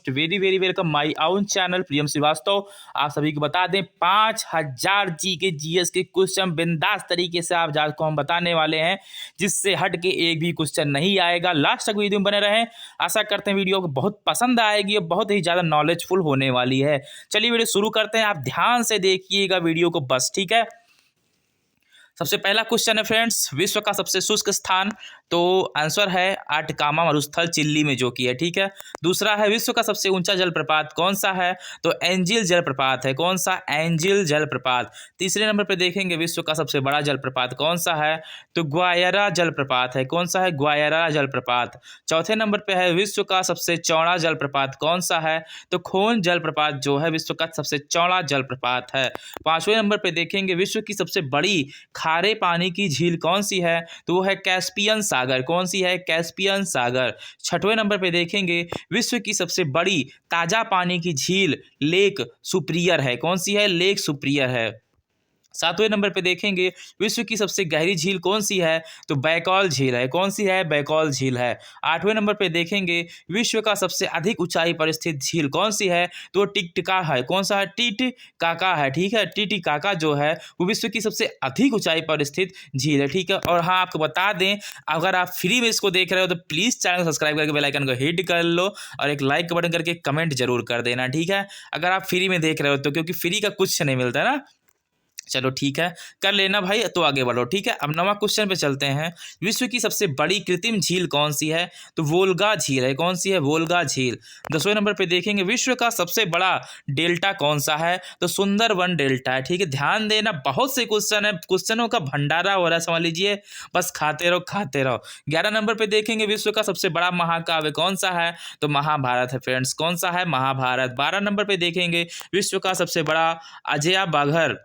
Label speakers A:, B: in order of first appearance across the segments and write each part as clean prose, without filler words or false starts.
A: Very very welcome my आउन channel प्रियम श्रीवास्तव। आप सभी को बता दें 5000 जी के जीएस के क्वेश्चन बिंदास तरीके से आप को हम बताने वाले हैं, जिससे हट के एक भी क्वेश्चन नहीं आएगा। लास्ट तक वीडियो में बने रहें। आशा करते हैं वीडियो को बहुत पसंद आएगी और बहुत ही ज़्यादा नॉलेजफुल होने वाली है। चलिए वीडियो शुरू करते हैं। आप ध्यान से देखिएगा वीडियो को बस, ठीक है। सबसे पहला क्वेश्चन है फ्रेंड्स, विश्व का सबसे शुष्क स्थान, तो आंसर है आटकामा मरुस्थल चिल्ली में, जो कि है, ठीक है। दूसरा है विश्व का सबसे ऊंचा जलप्रपात कौन सा है, तो एंजिल जलप्रपात है। कौन सा, एंजिल जलप्रपात। तीसरे नंबर पे देखेंगे विश्व का सबसे बड़ा जलप्रपात कौन सा है, तो ग्वायरा जलप्रपात है। कौन सा है, ग्वायरा जलप्रपात। चौथे नंबर पे है विश्व का सबसे चौड़ा जलप्रपात कौन सा है, तो खोन जलप्रपात जो है विश्व का सबसे चौड़ा जलप्रपात है। पांचवें नंबर पे देखेंगे विश्व की सबसे बड़ी खारे पानी की झील कौन सी है, तो वो है कैस्पियन सागर। कौन सी है, कैस्पियन सागर। छठवें नंबर पे देखेंगे विश्व की सबसे बड़ी ताजा पानी की झील लेक सुप्रियर है। कौन सी है, लेक सुप्रियर है। सातवें नंबर पे देखेंगे विश्व की सबसे गहरी झील कौन सी है, तो बैकॉल झील है। कौन सी है, बैकॉल झील है। आठवें नंबर पे देखेंगे विश्व का सबसे अधिक ऊंचाई पर स्थित झील कौन सी है, तो टिकटिका है। कौन सा है, टिटिकाका है, ठीक है। टिटिकाका जो है वो विश्व की सबसे अधिक ऊंचाई पर स्थित झील है, ठीक है। और हाँ, आपको बता दें, अगर आप फ्री में इसको देख रहे हो तो प्लीज़ चैनल को सब्सक्राइब करके बेल आइकन को हिट कर लो और एक लाइक का बटन करके कमेंट जरूर कर देना, ठीक है। अगर आप फ्री में देख रहे हो तो, क्योंकि फ्री का कुछ नहीं मिलता ना। चलो ठीक है, कर लेना भाई, तो आगे बढ़ो, ठीक है। अब नवा क्वेश्चन पे चलते हैं। विश्व की सबसे बड़ी कृत्रिम झील कौन सी है, तो वोल्गा झील है। कौन सी है, वोल्गा झील। 10वें नंबर पे देखेंगे विश्व का सबसे बड़ा डेल्टा कौन सा है, तो सुंदरवन डेल्टा है, ठीक है। ध्यान देना, बहुत से क्वेश्चन है, क्वेश्चनों का भंडारा हो रहा है, समझ लीजिए, बस खाते रहो खाते रहो। 11 नंबर पे देखेंगे विश्व का सबसे बड़ा महाकाव्य कौन सा है, तो महाभारत है फ्रेंड्स। कौन सा है, महाभारत। 12 नंबर पे देखेंगे विश्व का सबसे बड़ा अजय बाघर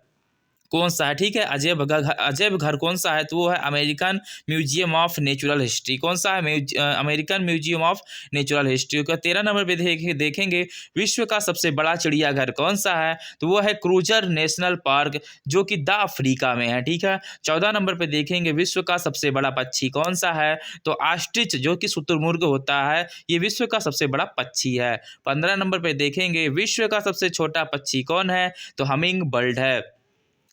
A: कौन सा है, ठीक है। अजय घर कौन सा है, तो वो है American museum of natural history. कौन सा है, American museum of natural history का। 13 नंबर पे देखेंगे विश्व का सबसे बड़ा चिड़ियाघर कौन सा है, तो वो है क्रूजर नेशनल पार्क, जो कि द अफ्रीका में है, ठीक है। 14 नंबर पे देखेंगे विश्व का सबसे बड़ा पक्षी कौन सा है, तो ऑस्ट्रिच, जो कि शुतुरमुर्ग होता है, ये विश्व का सबसे बड़ा पक्षी है। 15 नंबर पे देखेंगे विश्व का सबसे छोटा पक्षी कौन है, तो हमिंग बर्ड है।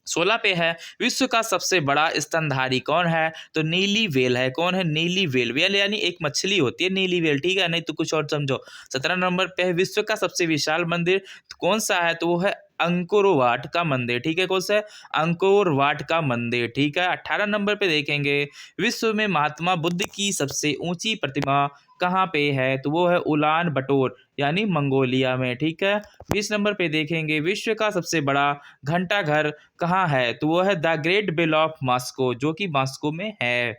A: 16 पे है विश्व का सबसे बड़ा स्तनधारी कौन है, तो नीली वेल है। कौन है, नीली वेल। वेल यानी एक मछली होती है नीली वेल, ठीक है, नहीं तो कुछ और समझो। 17 नंबर पे है विश्व का सबसे विशाल मंदिर कौन सा है, तो वो है अंकोर वाट का मंदिर, ठीक है। कौन सा है, अंकोर वाट का मंदिर, ठीक है। 18 नंबर पे देखेंगे विश्व में महात्मा बुद्ध की सबसे ऊंची प्रतिमा कहाँ पे है, तो वो है उलान बटोर यानी मंगोलिया में, ठीक है। 20 नंबर पे देखेंगे विश्व का सबसे बड़ा घंटा घर कहाँ है, तो वो है the great bell of Moscow, जो कि मॉस्को में है।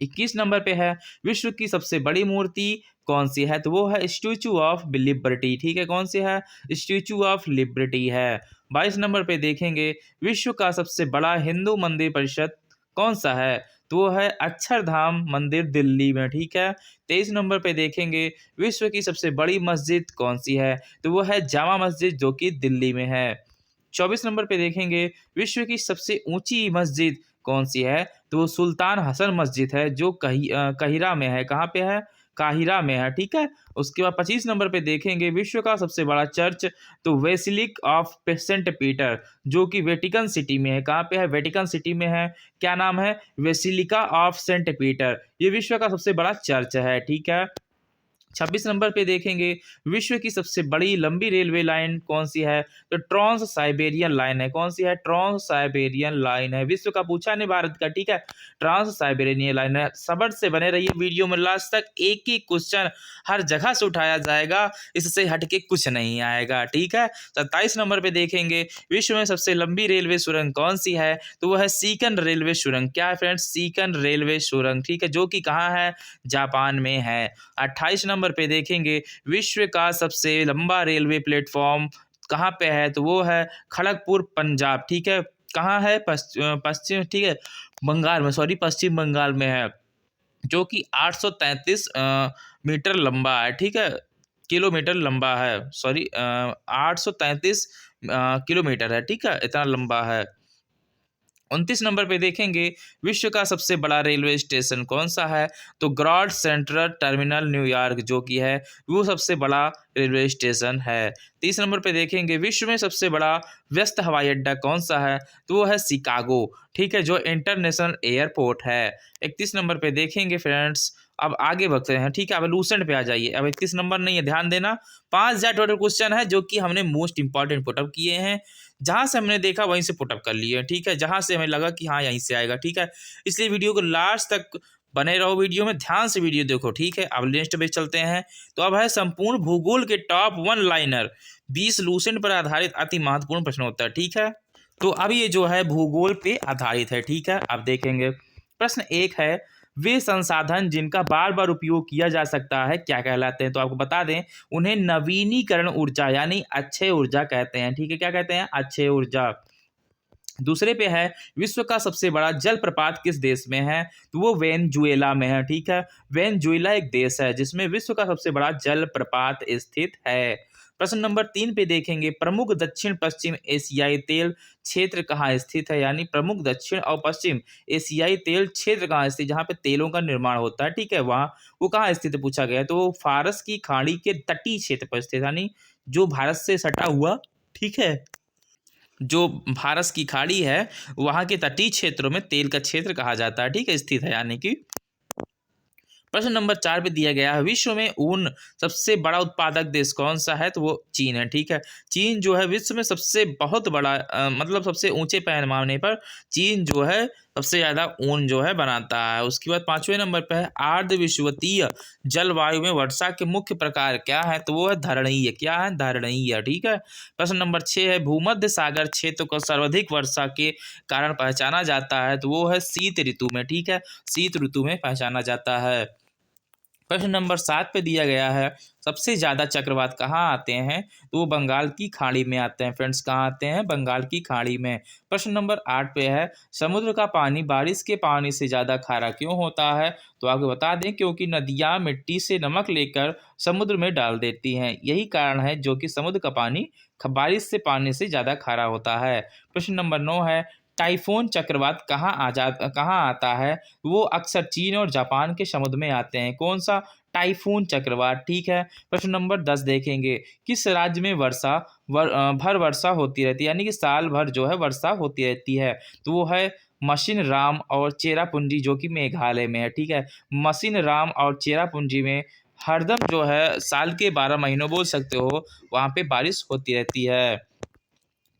A: 21 नंबर पे है विश्व की सबसे बड़ी मूर्ति कौन सी है, तो वो है स्टैचू ऑफ लिबर्टी, ठीक है। कौन सी है, स्टैचू ऑफ लिबर्टी है। 22 नंबर पे देखेंगे विश्व का सबसे बड़ा हिंदू मंदिर परिषद कौन सा है, तो वो है अक्षरधाम मंदिर दिल्ली में, ठीक है। 23 नंबर पे देखेंगे विश्व की सबसे बड़ी मस्जिद कौन सी है, तो वो है जामा मस्जिद, जो कि दिल्ली में है। 24 नंबर पे देखेंगे विश्व की सबसे ऊंची मस्जिद कौन सी है, तो वो सुल्तान हसन मस्जिद है, जो काहिरा में है। कहाँ पे है, काहिरा में है, ठीक है। उसके बाद 25 नंबर पे देखेंगे विश्व का सबसे बड़ा चर्च, तो वेसिलिक ऑफ सेंट पीटर, जो कि वेटिकन सिटी में है। कहाँ पे है, वेटिकन सिटी में है। क्या नाम है, वेसिलिका ऑफ सेंट पीटर, ये विश्व का सबसे बड़ा चर्च है, ठीक है। 26 नंबर पे देखेंगे विश्व की सबसे बड़ी लंबी रेलवे लाइन कौन सी है, तो ट्रांस साइबेरियन लाइन है। कौन सी है, ट्रांस साइबेरियन लाइन है। विश्व का पूछा नहीं भारत का, ठीक है। ट्रांस साइबेरियन लाइन है। सब्र से बने रहिए वीडियो में लास्ट तक, एक ही क्वेश्चन हर जगह से उठाया जाएगा, इससे हटके कुछ नहीं आएगा, ठीक है। 27 नंबर पे देखेंगे विश्व में सबसे लंबी रेलवे सुरंग कौन सी है, तो वो है सीकन रेलवे सुरंग। क्या है फ्रेंड्स, सीकन रेलवे सुरंग, ठीक है, जो कि कहाँ है, जापान में है। 28 नंबर पे देखेंगे विश्व का सबसे लंबा रेलवे प्लेटफॉर्म कहाँ पे है, तो वो है खड़गपुर पंजाब, ठीक है। कहाँ है, पश्चिम, ठीक है, बंगाल में, सॉरी, पश्चिम बंगाल में है, जो कि 833 मीटर लंबा है, ठीक है, किलोमीटर लंबा है, सॉरी, 833 किलोमीटर है, ठीक है, इतना लंबा है। 29 नंबर पे देखेंगे विश्व का सबसे बड़ा रेलवे स्टेशन कौन सा है, तो ग्रॉड सेंट्रल टर्मिनल न्यूयॉर्क जो कि है वो सबसे बड़ा रेलवे स्टेशन है। 30 नंबर पे देखेंगे विश्व में सबसे बड़ा व्यस्त हवाई अड्डा कौन सा है, तो वो है शिकागो, ठीक है, जो इंटरनेशनल एयरपोर्ट है। 31 नंबर पे देखेंगे फ्रेंड्स, अब आगे बढ़ते हैं, ठीक है, अब लूसेंट पे आ जाइए। अब 31 नंबर नहीं है, ध्यान देना, 5000 टोटल क्वेश्चन है जो कि हमने मोस्ट इंपॉर्टेंट पुटअप किए हैं, जहाँ से हमने देखा वहीं से पुटअप कर लिए, ठीक है, जहाँ से हमें लगा कि हाँ यहीं से आएगा, ठीक है। इसलिए वीडियो को लास्ट तक बने रहो, वीडियो में ध्यान से वीडियो देखो, ठीक है। अब नेक्स्ट पे चलते हैं, तो अब है संपूर्ण भूगोल के टॉप 1 लाइनर 20 लूसेंट पर आधारित अति महत्वपूर्ण प्रश्न होता है, ठीक है। तो अब ये जो है भूगोल पे आधारित है, ठीक है। अब देखेंगे प्रश्न 1 है, वे संसाधन जिनका बार बार उपयोग किया जा सकता है क्या कहलाते हैं, तो आपको बता दें उन्हें नवीनीकरण ऊर्जा यानी अक्षय ऊर्जा कहते हैं, ठीक है। क्या कहते हैं, अक्षय ऊर्जा। दूसरे पे है विश्व का सबसे बड़ा जलप्रपात किस देश में है, तो वो वेनेजुएला में है, ठीक है। वेनेजुएला एक देश है जिसमें विश्व का सबसे बड़ा जलप्रपात स्थित है। प्रश्न नंबर 3 पे देखेंगे प्रमुख दक्षिण पश्चिम एशियाई तेल क्षेत्र कहाँ स्थित है, यानी प्रमुख दक्षिण और पश्चिम एशियाई तेल क्षेत्र कहाँ स्थित, जहाँ पे तेलों का निर्माण होता है, ठीक है, वहाँ वो कहाँ स्थित है पूछा गया है, तो वो फारस की खाड़ी के तटीय क्षेत्र पर स्थित, यानी जो भारत से सटा हुआ, ठीक है, जो फारस की खाड़ी है वहाँ के तटीय क्षेत्रों में तेल का क्षेत्र कहा जाता है, ठीक है, स्थित है, यानी कि। प्रश्न नंबर 4 पे दिया गया है विश्व में ऊन सबसे बड़ा उत्पादक देश कौन सा है, तो वो चीन है, ठीक है। चीन जो है विश्व में सबसे बहुत बड़ा मतलब सबसे ऊंचे पैमाने पर चीन जो है सबसे ज़्यादा ऊन जो है बनाता है। उसके बाद 5वें नंबर पे है आर्द्र विषुवतीय जलवायु में वर्षा के मुख्य प्रकार क्या है, तो वो है धरणीय, क्या है, धरणीय, ठीक है। प्रश्न नंबर 6 है भूमध्य सागर क्षेत्र को सर्वाधिक वर्षा के कारण पहचाना जाता है, तो वो है शीत ऋतु में, ठीक है, शीत ऋतु में पहचाना जाता है। प्रश्न नंबर 7 पे दिया गया है सबसे ज़्यादा चक्रवात कहाँ आते हैं, तो वो बंगाल की खाड़ी में आते हैं फ्रेंड्स, कहाँ आते हैं, बंगाल की खाड़ी में। प्रश्न नंबर 8 पे है समुद्र का पानी बारिश के पानी से ज़्यादा खारा क्यों होता है, तो आपको बता दें क्योंकि नदियाँ मिट्टी से नमक लेकर समुद्र में डाल देती हैं, यही कारण है जो कि समुद्र का पानी बारिश से पानी से ज़्यादा खारा होता है। प्रश्न नंबर 9 है टाइफून चक्रवात कहाँ आता है, वो अक्सर चीन और जापान के समुद्र में आते हैं, कौन सा, टाइफून चक्रवात, ठीक है। प्रश्न नंबर 10 देखेंगे किस राज्य में भर वर्षा होती रहती है, यानी कि साल भर जो है वर्षा होती रहती है, तो वो है मशीन राम और चेरापूंजी जो कि मेघालय में है, ठीक है। मशीन राम और चेरापूंजी में हरदम जो है साल के 12 महीनों बोल सकते हो वहाँ पे बारिश होती रहती है।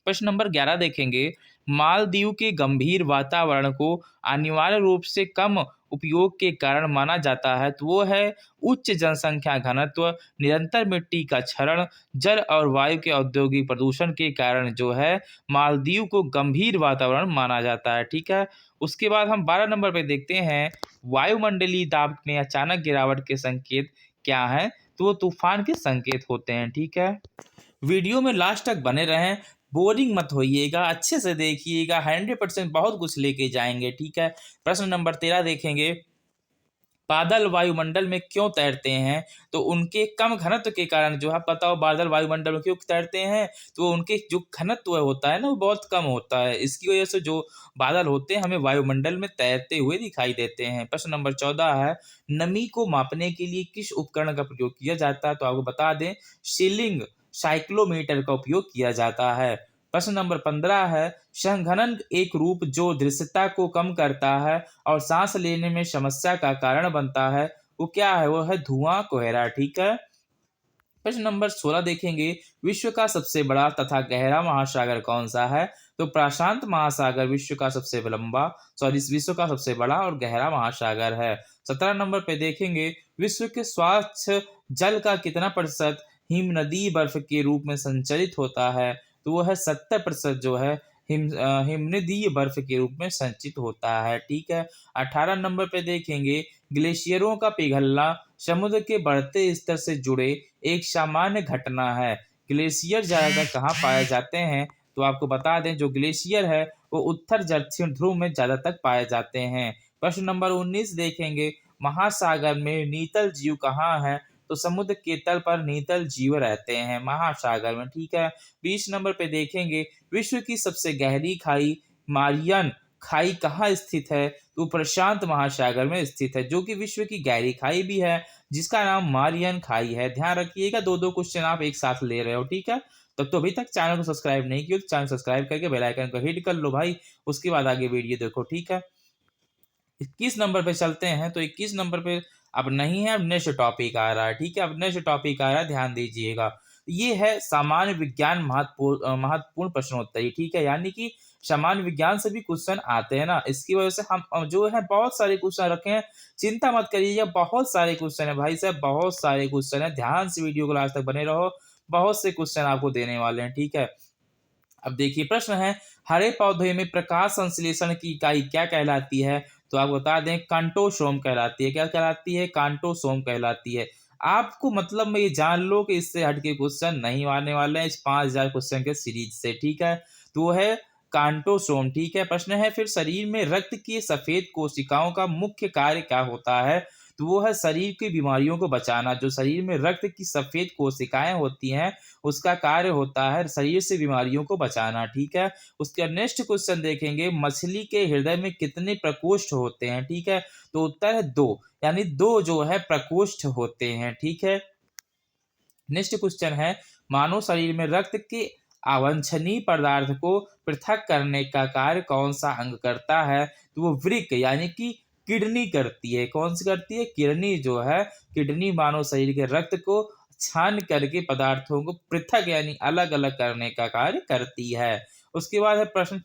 A: प्रश्न नंबर 11 देखेंगे मालदीव के गंभीर वातावरण को अनिवार्य रूप से कम उपयोग के कारण माना जाता है, तो वो है उच्च जनसंख्या घनत्व, निरंतर मिट्टी का क्षरण, जल और वायु के औद्योगिक प्रदूषण के कारण जो है मालदीव को गंभीर वातावरण माना जाता है, ठीक है। उसके बाद हम 12 नंबर पे देखते हैं वायुमंडलीय दाब में अचानक गिरावट के संकेत क्या हैं, तो वो तूफान के संकेत होते हैं, ठीक है। वीडियो में लास्ट तक बने रहें, बोरिंग मत होइएगा, अच्छे से देखिएगा, 100% बहुत कुछ लेके जाएंगे, ठीक है। प्रश्न नंबर 13 देखेंगे बादल वायुमंडल में क्यों तैरते हैं, तो उनके कम घनत्व के कारण जो है पता हो बादल वायुमंडल में क्यों तैरते हैं, तो उनके जो घनत्व होता है ना वो बहुत कम होता है, इसकी वजह से जो बादल होते हैं हमें वायुमंडल में तैरते हुए दिखाई देते हैं। प्रश्न नंबर 14 है नमी को मापने के लिए किस उपकरण का प्रयोग किया जाता है, तो आपको बता दें सीलिंग साइक्लोमीटर का उपयोग किया जाता है। प्रश्न नंबर 15 है संघनन एक रूप जो दृश्यता को कम करता है और सांस लेने में समस्या का कारण बनता है, वो क्या है, वो है धुआं कोहरा, ठीक है। प्रश्न नंबर 16 देखेंगे विश्व का सबसे बड़ा तथा गहरा महासागर कौन सा है, तो प्रशांत महासागर विश्व का सबसे बड़ा और गहरा महासागर है। 17 नंबर पे देखेंगे विश्व के स्वच्छ जल का कितना प्रतिशत हिमनदीय बर्फ के रूप में संचरित होता है, तो वो है 70% जो है हिमनदीय बर्फ के रूप में संचित होता है, ठीक है। 18 नंबर पे देखेंगे ग्लेशियरों का पिघलना समुद्र के बढ़ते स्तर से जुड़े एक सामान्य घटना है। ग्लेशियर ज़्यादातर कहाँ पाए जाते हैं, तो आपको बता दें जो ग्लेशियर है वो उत्तर दक्षिण ध्रुव में ज़्यादातर पाए जाते हैं। प्रश्न नंबर 19 देखेंगे महासागर में नीतल जीव कहाँ है, तो समुद्र के तल पर नीतल जीव रहते हैं महासागर में, ठीक है। 20 नंबर पे देखेंगे विश्व की सबसे गहरी खाई मारियन खाई कहाँ स्थित है? तो प्रशांत महासागर में स्थित है, जो कि विश्व की गहरी खाई भी है, जिसका नाम मारियन खाई है। ध्यान रखिएगा, 2-2 क्वेश्चन आप एक साथ ले रहे हो, ठीक है? तब तो अभी तक चैनल को सब्सक्राइब नहीं किया तो चैनल सब्सक्राइब करके बेल आइकन को हिट कर लो भाई, उसके बाद आगे वीडियो देखो, ठीक है? 21 नंबर पे चलते हैं। तो 21 नंबर पे अब नहीं है, अब नेक्स्ट टॉपिक आ रहा है, ठीक है? अब नेक्स्ट टॉपिक आ रहा है, ध्यान दीजिएगा। ये है सामान्य विज्ञान महत्वपूर्ण प्रश्नोत्तरी, ठीक है? यानी कि सामान्य विज्ञान से भी क्वेश्चन आते हैं ना, इसकी वजह से हम जो है बहुत सारे क्वेश्चन रखे हैं। चिंता मत करिएगा, बहुत सारे क्वेश्चन है भाई साहब, बहुत सारे क्वेश्चन है। ध्यान से वीडियो को लास्ट तक बने रहो, बहुत से क्वेश्चन आपको देने वाले हैं, ठीक है? अब देखिए प्रश्न है, हरे पौधे में प्रकाश संश्लेषण की इकाई क्या कहलाती है? तो आप बता दें, कांटोसोम कहलाती है। क्या कहलाती है? कांटोसोम कहलाती है। आपको मतलब में ये जान लो कि इससे हट के क्वेश्चन नहीं आने वाले हैं इस 5000 क्वेश्चन के सीरीज से, ठीक है? तो वो है कांटोसोम, ठीक है? प्रश्न है, फिर शरीर में रक्त की सफेद कोशिकाओं का मुख्य कार्य क्या होता है? तो वो है शरीर की बीमारियों को बचाना। जो शरीर में रक्त की सफेद कोशिकाएं होती हैं, उसका कार्य होता है शरीर से बीमारियों को बचाना, ठीक है? उसके नेक्स्ट क्वेश्चन देखेंगे, मछली के हृदय में कितने प्रकोष्ठ होते हैं, ठीक है? तो उत्तर है 2, यानी 2 जो है प्रकोष्ठ होते हैं, ठीक है? नेक्स्ट क्वेश्चन है, मानव शरीर में रक्त के अवांछनीय पदार्थ को पृथक करने का कार्य कौन सा अंग करता है? तो वो वृक्क यानी कि किडनी करती है। कौन सी करती है? किडनी जो है, किडनी मानव शरीर के रक्त को छान करके पदार्थों को पृथक यानी अलग अलग करने का कार्य करती है। उसके बाद है प्रश्न,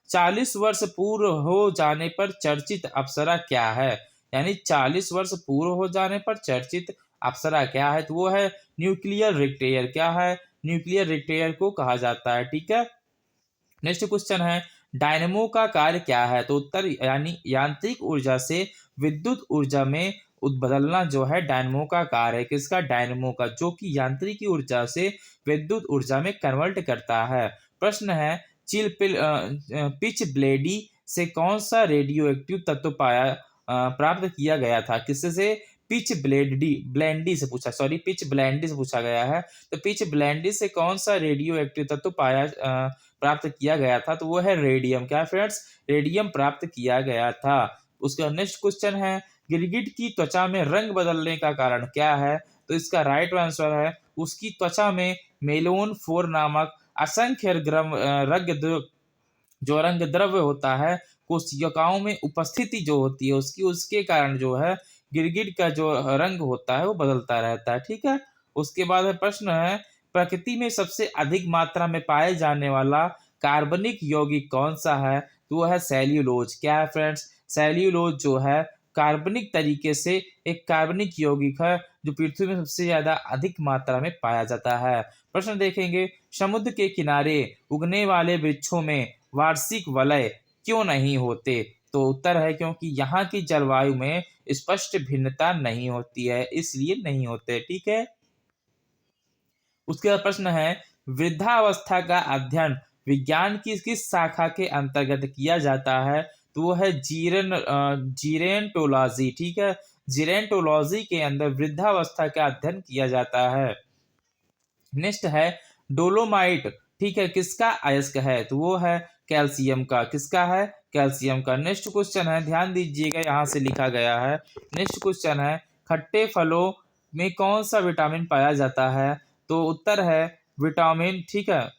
A: 40 वर्ष पूर्ण हो जाने पर चर्चित अप्सरा क्या है? यानी 40 वर्ष पूर्ण हो जाने पर चर्चित अप्सरा क्या है? तो वो है न्यूक्लियर रिक्टेयर। क्या है? न्यूक्लियर रिक्टेयर को कहा जाता है, ठीक है? नेक्स्ट क्वेश्चन है, डायनेमो का कार्य क्या है? तो उत्तर यानी यांत्रिक ऊर्जा से विद्युत ऊर्जा में बदलना जो है डायनेमो का कार्य है। किसका? डायनेमो का, जो कि यांत्रिक ऊर्जा से विद्युत ऊर्जा में कन्वर्ट करता है। प्रश्न है, पिच ब्लेडी से कौन सा रेडियो एक्टिव तत्व प्राप्त किया गया था? किससे? पिच ब्लेंडी से पूछा गया है। तो पिच ब्लेंडी से कौन सा रेडियो एक्टिव तत्व प्राप्त किया गया था? तो वो है रेडियम। क्या फ्रेंड्स? रेडियम प्राप्त किया गया था। उसका नेक्स्ट क्वेश्चन है, गिरगिट की त्वचा में रंग बदलने का कारण क्या है? तो इसका राइट आंसर है, उसकी त्वचा में मेलोन 4 नामक असंख्य जो रंग द्रव्य होता है, कोशिकाओं में उपस्थिति जो होती है उसकी, उसके कारण जो है गिरगिट का जो रंग होता है वो बदलता रहता है, ठीक है? उसके बाद है प्रश्न है, प्रकृति में सबसे अधिक मात्रा में पाए जाने वाला कार्बनिक यौगिक कौन सा है? तो वो है सेल्यूलोज। क्या है फ्रेंड्स? सेल्यूलोज जो है कार्बनिक तरीके से एक कार्बनिक यौगिक है, जो पृथ्वी में सबसे ज्यादा अधिक मात्रा में पाया जाता है। प्रश्न देखेंगे, समुद्र के किनारे उगने वाले वृक्षों में वार्षिक वलय क्यों नहीं होते? तो उत्तर है, क्योंकि यहाँ की जलवायु में स्पष्ट भिन्नता नहीं होती है, इसलिए नहीं होते, ठीक है? उसके बाद प्रश्न है, वृद्धावस्था का अध्ययन विज्ञान की किस शाखा के अंतर्गत किया जाता है? तो वो है जीरेंटोलॉजी, ठीक है? जीरेंटोलॉजी के अंदर वृद्धावस्था का अध्ययन किया जाता है। नेक्स्ट है, डोलोमाइट, ठीक है, किसका अयस्क है? तो वो है कैल्शियम का। किसका है? कैल्शियम का। नेक्स्ट क्वेश्चन है, ध्यान दीजिएगा, यहाँ से लिखा गया है। नेक्स्ट क्वेश्चन है, खट्टे फलों में कौन सा विटामिन पाया जाता है? तो उत्तर है विटामिन, ठीक है?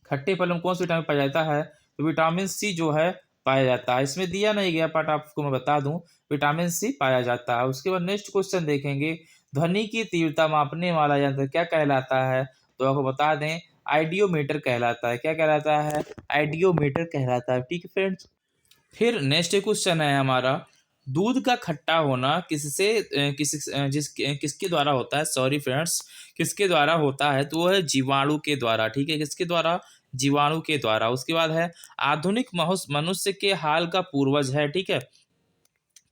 A: खट्टे फलों में कौन सा विटामिन पाया जाता है? तो विटामिन सी जो है पाया जाता है। इसमें दिया नहीं गया बट आपको मैं बता दूं, विटामिन सी पाया जाता है। उसके बाद नेक्स्ट क्वेश्चन देखेंगे, ध्वनि की तीव्रता मापने वाला यंत्र क्या कहलाता है? तो आपको बता दें, आइडियोमीटर कहलाता है। क्या कहलाता है? आइडियोमीटर कहलाता है, ठीक है फ्रेंड्स? फिर नेक्स्ट क्वेश्चन है हमारा, दूध का खट्टा होना किसके द्वारा होता है? सॉरी फ्रेंड्स, किसके द्वारा होता है? तो वो है जीवाणु के द्वारा, ठीक है? किसके द्वारा? जीवाणु के द्वारा। उसके बाद है, आधुनिक मनुष्य के हाल का पूर्वज है, ठीक है?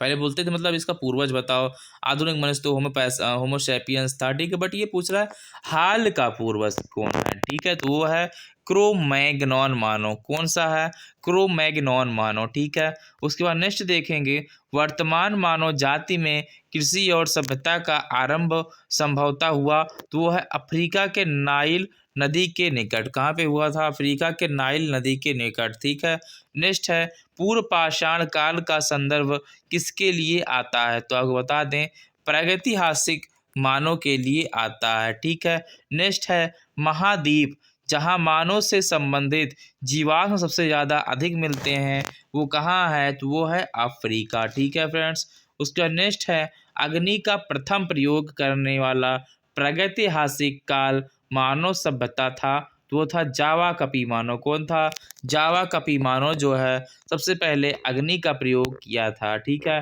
A: पहले बोलते थे मतलब इसका पूर्वज बताओ। आधुनिक मनुष्य तो होमोसैपियंस था, ठीक है। बट ये पूछ रहा है हाल का पूर्वज कौन है, ठीक है। तो वो है क्रो-मैग्नॉन मानव। कौन सा है? क्रो-मैग्नॉन मानव, ठीक है। उसके बाद नेक्स्ट देखेंगे, वर्तमान मानव जाति में कृषि और सभ्यता का आरंभ संभवतः हुआ, तो वो है अफ्रीका के नाइल नदी के निकट। कहाँ पे हुआ था? अफ्रीका के नाइल नदी के निकट, ठीक है। नेक्स्ट है, पूर्व पाषाण काल का संदर्भ किसके लिए आता है? तो आपको बता दें प्रागैतिहासिक मानव के लिए आता है, ठीक है। नेक्स्ट है, महाद्वीप जहाँ मानव से संबंधित जीवाश्म सबसे ज़्यादा अधिक मिलते हैं वो कहाँ है? तो वो है अफ्रीका, ठीक है फ्रेंड्स। उसका नेक्स्ट है, अग्नि का प्रथम प्रयोग करने वाला प्रागैतिहासिक काल मानव सभ्यता था, तो वो था जावा कपी मानव। कौन था? जावा कपी मानव जो है सबसे पहले अग्नि का प्रयोग किया था, ठीक है।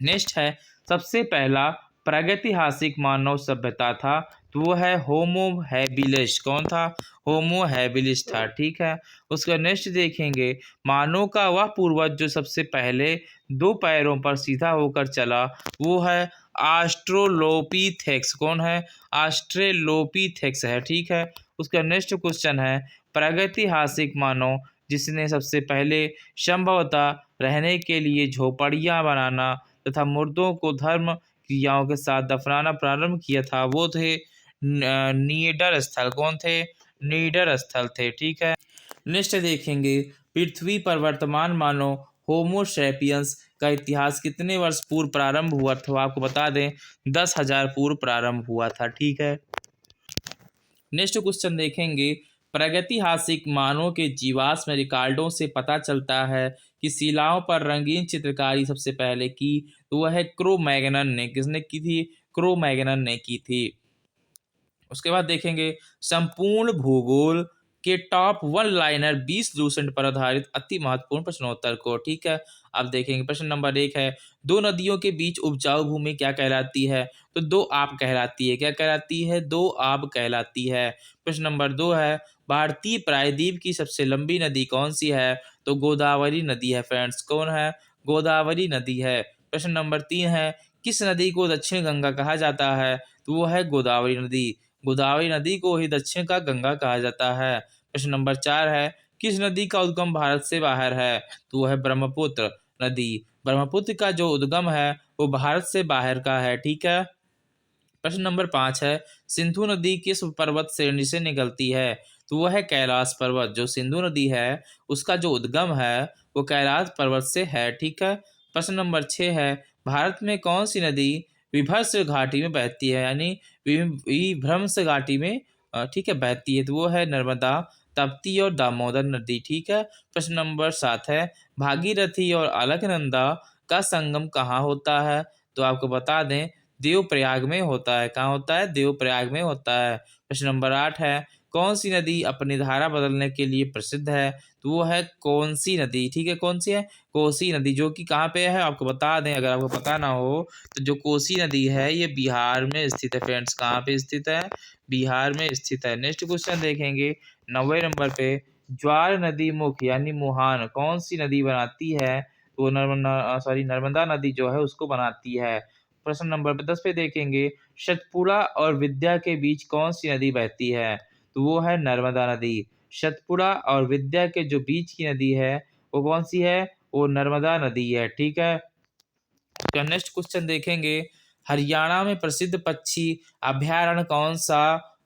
A: नेक्स्ट है, सबसे पहला प्रागैतिहासिक मानव सभ्यता था, तो वो है होमो हैबिलिस। कौन था? होमो हैबिलिस था, ठीक है। उसका नेक्स्ट देखेंगे, मानव का वह पूर्वज जो सबसे पहले दो पैरों पर सीधा होकर चला, वो है आस्ट्रोलोपिथेक्स। कौन है? आस्ट्रेलोपिथेक्स है, ठीक है। उसका नेक्स्ट क्वेश्चन है, प्रागैतिहासिक मानव जिसने सबसे पहले संभवतः रहने के लिए झोपड़ियाँ बनाना तथा मुर्दों को धर्म क्रियाओं के साथ दफनाना प्रारंभ किया था, वो थे निडर स्थल। कौन थे? निडर स्थल थे, ठीक है। नेक्स्ट देखेंगे, पृथ्वी पर वर्तमान मानव होमोसैपियंस का इतिहास कितने वर्ष पूर्व प्रारंभ हुआ था? आपको बता दें 10,000 पूर्व प्रारंभ हुआ था, ठीक है। नेक्स्ट क्वेश्चन देखेंगे, प्रागैतिहासिक मानव के जीवाश्म रिकॉर्डों से पता चलता है कि शिलाओं पर रंगीन चित्रकारी सबसे पहले की, तो वह है क्रो-मैग्नन ने। किसने की थी? क्रो-मैग्नन ने की थी। उसके बाद देखेंगे, संपूर्ण भूगोल के टॉप वन लाइनर 20 लूसेंट पर आधारित अति महत्वपूर्ण प्रश्नोत्तर को, ठीक है। अब देखेंगे प्रश्न नंबर 1 है, दो नदियों के बीच उपजाऊ भूमि क्या कहलाती है? तो दो आप कहलाती है। क्या कहलाती है? दो आप कहलाती है। प्रश्न नंबर 2 है, भारतीय प्रायद्वीप की सबसे लंबी नदी कौन सी है? तो गोदावरी नदी है फ्रेंड्स। कौन है? गोदावरी नदी है। प्रश्न नंबर 3 है, किस नदी को दक्षिण गंगा कहा जाता है? तो वो है गोदावरी नदी। गोदावरी नदी को ही दक्षिण का गंगा कहा जाता है। प्रश्न नंबर 4 है, किस नदी का उद्गम भारत से बाहर है? तो वह है ब्रह्मपुत्र नदी। ब्रह्मपुत्र का जो उद्गम है वो भारत से बाहर का है, ठीक है। प्रश्न नंबर 5 है, सिंधु नदी किस पर्वत श्रेणी से निकलती है? तो वह है कैलाश पर्वत। जो सिंधु नदी है उसका जो उद्गम है वो कैलाश पर्वत से है, ठीक है। प्रश्न नंबर 6 है, भारत में कौन सी नदी विभर्ष घाटी में बहती है? यानी विभ्रंश घाटी में ठीक है बहती है, तो वो है नर्मदा, तप्ती और दामोदर नदी, ठीक है। प्रश्न नंबर 7 है, भागीरथी और अलकनंदा का संगम कहाँ होता है? तो आपको बता दें देवप्रयाग में होता है। कहाँ होता है? देवप्रयाग में होता है। प्रश्न नंबर 8 है, कौन सी नदी अपनी धारा बदलने के लिए प्रसिद्ध है? तो वो है कोसी नदी, ठीक है। कौन सी है? कोसी नदी, जो कि कहाँ पे है आपको बता दें, अगर आपको पता ना हो तो जो कोसी नदी है ये बिहार में स्थित है फ्रेंड्स। कहाँ पे स्थित है? बिहार में स्थित है। नेक्स्ट क्वेश्चन देखेंगे 90 नंबर पे, ज्वार नदी मुख यानी मुहान कौन सी नदी बनाती है? तो नर्मदा नदी जो है उसको बनाती है। प्रश्न नंबर 10 पे देखेंगे, सतपुड़ा और विद्या के बीच कौन सी नदी बहती है? तो वो है नर्मदा नदी। सतपुड़ा और विद्या के जो बीच की नदी है वो कौन सी है? वो नर्मदा नदी है, ठीक है। तो नेक्स्ट क्वेश्चन देखेंगे, हरियाणा में प्रसिद्ध पक्षी अभयारण्य कौन सा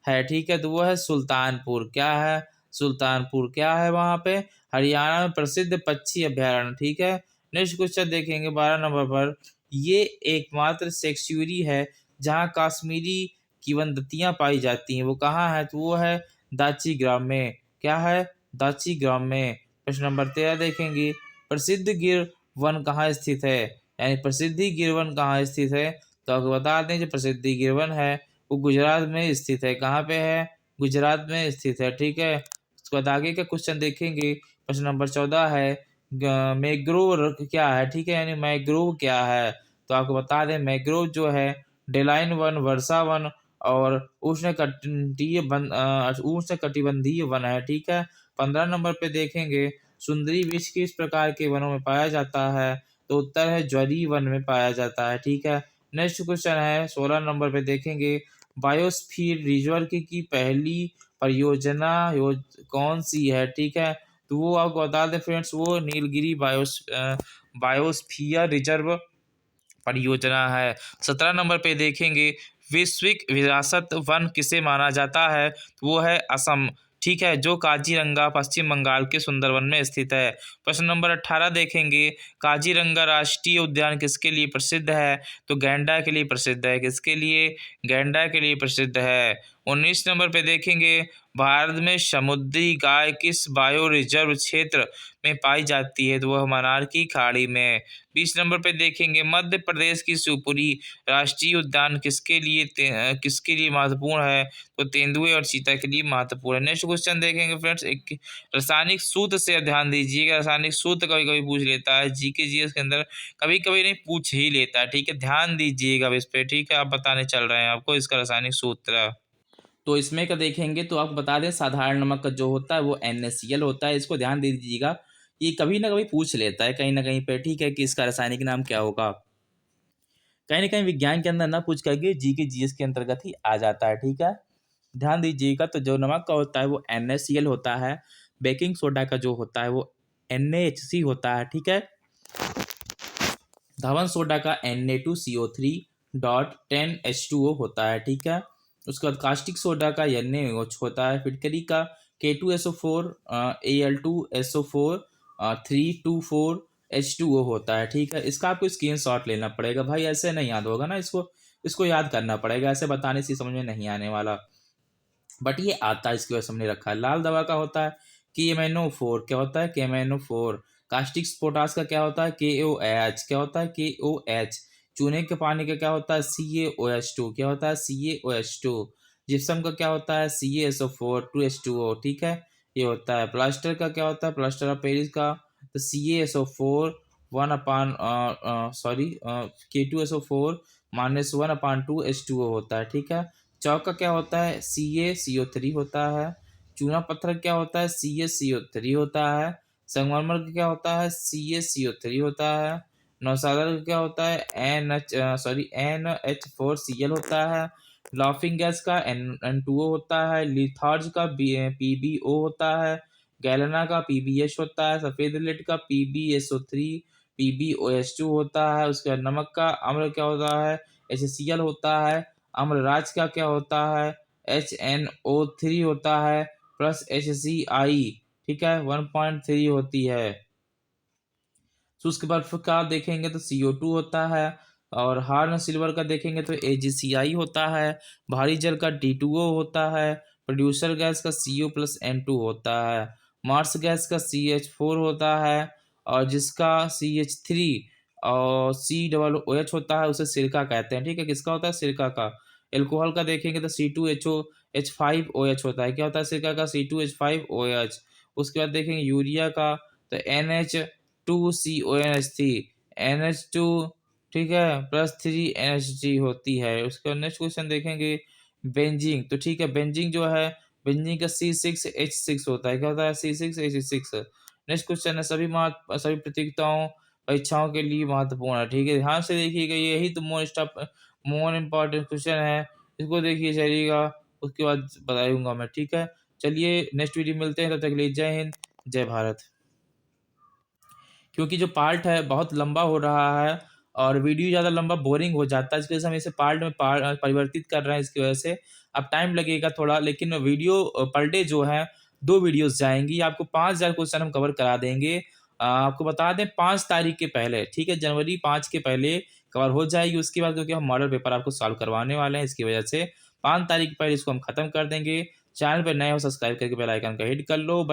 A: है? ठीक है, तो वो है सुल्तानपुर। क्या है? सुल्तानपुर। क्या है वहाँ पे? हरियाणा में प्रसिद्ध पक्षी अभयारण्य, ठीक है। नेक्स्ट क्वेश्चन देखेंगे 12 नंबर पर, ये एकमात्र सेक्चुरी है जहाँ कश्मीरी किवदंतियाँ पाई जाती हैं, वो कहाँ है? तो वो है दाची ग्राम में। क्या है? दाची ग्राम में। प्रश्न नंबर 13 देखेंगे, प्रसिद्ध गिर वन कहाँ स्थित है? यानी प्रसिद्धि गिरवन कहाँ स्थित है? तो आपको बता दें जो प्रसिद्धि गिरवन है वो गुजरात में स्थित है। कहाँ पे है? गुजरात में स्थित है, ठीक है। उसके बाद आगे का क्वेश्चन देखेंगे, प्रश्न नंबर 14 है, मैंग्रोव क्या है? ठीक है, यानी मैंग्रोव क्या है? तो आपको बता दें मैंग्रोव जो है डेलाइन वन, वर्षा वन और उष्ण कटिबंधीय वन है, ठीक है। 15 नंबर पे देखेंगे, सुंदरी वृक्ष किस प्रकार के वनों में पाया जाता है? तो उत्तर है ज्वारी वन में पाया जाता है, ठीक है। नेक्स्ट क्वेश्चन है 16 नंबर पे देखेंगे, बायोस्फीयर रिजर्व की पहली परियोजना कौन सी है, ठीक है। तो वो आपको बता दें फ्रेंड्स, वो नीलगिरी बायोस्फीयर रिजर्व परियोजना है। 17 नंबर पे देखेंगे, वैश्विक विरासत वन किसे माना जाता है, तो वो है असम, ठीक है, जो काजीरंगा पश्चिम बंगाल के सुंदरवन में स्थित है। प्रश्न नंबर 18 देखेंगे, काजीरंगा राष्ट्रीय उद्यान किसके लिए प्रसिद्ध है, तो गैंडा के लिए प्रसिद्ध है। किसके लिए, गैंडा के लिए प्रसिद्ध है। 19 नंबर पे देखेंगे, भारत में समुद्री गाय किस बायो रिजर्व क्षेत्र में पाई जाती है, तो वह मन्नार की खाड़ी में। 20 नंबर पे देखेंगे, मध्य प्रदेश की शिवपुरी राष्ट्रीय उद्यान किसके लिए महत्वपूर्ण है, तो तेंदुए और चीता के लिए महत्वपूर्ण है। नेक्स्ट क्वेश्चन देखेंगे फ्रेंड्स, एक रासायनिक सूत्र से ध्यान दीजिएगा। रासायनिक सूत्र कभी कभी पूछ लेता है जीके जीएस के अंदर, कभी कभी नहीं पूछ ही लेता है, ठीक है, ध्यान दीजिएगा अब इस पे, ठीक है। आप बताने चल रहे हैं आपको इसका रासायनिक सूत्र। तो इसमें का देखेंगे तो आपको बता दें, साधारण नमक का जो होता है वो NaCl होता है। इसको ध्यान दे दीजिएगा, ये कभी ना कभी पूछ लेता है कहीं ना कहीं पे, ठीक है, कि इसका रासायनिक नाम क्या होगा। कहीं ना कहीं विज्ञान के अंदर ना पूछ करके जीके जीएस के अंतर्गत ही आ जाता है, ठीक है। ध्यान दीजिएगा, तो जो नमक का होता है वो NaCl होता है। बेकिंग सोडा का जो होता है वो NaHC होता है, ठीक है। धवन सोडा का Na2CO3.10H2O होता है, ठीक है। उसके बाद कास्टिक सोडा का NaOH होता है। फिटकरी का K2SO4 Al2SO4 324H2O होता है, ठीक है। इसका आपको स्क्रीनशॉट लेना पड़ेगा भाई, ऐसे नहीं याद होगा ना, इसको याद करना पड़ेगा, ऐसे बताने से समझ में नहीं आने वाला। बट ये आता है, इसकी वजह से हमने रखा है। लाल दवा का होता है KMnO4, क्या होता है KMnO4। कास्टिक पोटास का क्या होता है KOH, क्या होता है KOH। चूने के पानी का क्या होता है CaOH2, क्या होता है CaOH2। जिप्सम का क्या होता है CaSO4 2H2O, ठीक है, ये होता है। प्लास्टर का क्या होता है, प्लास्टर ऑफ पेरिस का तो CaSO4 one upon sorry K2SO4 -1/2H2O होता है, ठीक है। चौक का क्या होता है CaCO3 होता है। चूना पत्थर क्या होता है CaCO3 होता है। संगमरमर का क्या होता है CaCO3 होता है। नौसागर का क्या होता है NH4Cl होता है। लाफिंग गैस का N2O होता है। लिथार्ज का PbO होता है। गैलेना का PbH होता है। सफेद लेड का PbSO3 PbOH2 होता है। उसके बाद नमक का अम्ल क्या होता है HCl होता है। अम्लराज का क्या होता है HNO3 होता है प्लस HCI, ठीक है, 1.3 होती है। शुष्क बर्फ का देखेंगे तो CO2 होता है। और हार्न सिल्वर का देखेंगे तो AgCI होता है। भारी जल का D2O होता है। प्रोड्यूसर गैस का CO+N2 होता है। मार्स गैस का CH4 होता है। और जिसका CH3 और COOH होता है उसे सिरका कहते हैं, ठीक है। किसका होता है सिरका का। एल्कोहल का देखेंगे तो C2HOH5OH होता है, क्या होता है सिरका का C2H5OH। उसके बाद देखेंगे यूरिया का तो NH2CONH3 NH2, ठीक है, +3NH3 होती है। उसके बाद नेक्स्ट क्वेश्चन देखेंगे बेंजीन, तो ठीक है, बेंजीन जो है बेंजीन का C6H6 होता है, क्या होता है C6H6। नेक्स्ट क्वेश्चन है सभी प्रतियोगिताओं परीक्षाओं के लिए महत्वपूर्ण है, ठीक है, ध्यान से देखिएगा, यही तो मोर इम्पॉर्टेंट क्वेश्चन है, इसको देखिए चलिएगा, उसके बाद बताऊंगा मैं, ठीक है। चलिए नेक्स्ट वीडियो मिलते हैं, तब तक के लिए जय हिंद जय भारत। क्योंकि जो पार्ट है बहुत लंबा हो रहा है और वीडियो ज़्यादा लंबा बोरिंग हो जाता है, इसकी वजह से हम इसे पार्ट में परिवर्तित कर रहे हैं, इसकी वजह से अब टाइम लगेगा थोड़ा, लेकिन वीडियो पर डे जो है 2 वीडियोस जाएंगी। आपको 5000 क्वेश्चन हम कवर करा देंगे। आपको बता दें 5 तारीख के पहले, ठीक है, जनवरी 5 के पहले कवर हो जाएगी। उसके बाद क्योंकि हम मॉडल पेपर आपको सॉल्व करवाने वाले हैं, इसकी वजह से 5 तारीख के पहले इसको हम खत्म कर देंगे। चैनल पर नए हो सब्सक्राइब करके बेल आइकन का हिट कर लो,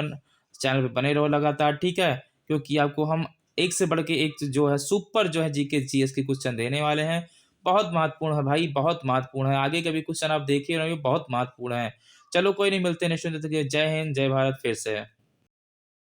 A: चैनल पर बने रहो लगातार, ठीक है, क्योंकि आपको हम एक से बढ़ के एक जो है सुपर जो है जीके जीएस के क्वेश्चन देने वाले हैं। बहुत महत्वपूर्ण है भाई, बहुत महत्वपूर्ण है, आगे के भी क्वेश्चन आप देख ही रहे हो बहुत महत्वपूर्ण है। चलो कोई नहीं, मिलते हैं नेक्स्ट वीडियो, जय हिंद जय भारत फिर से।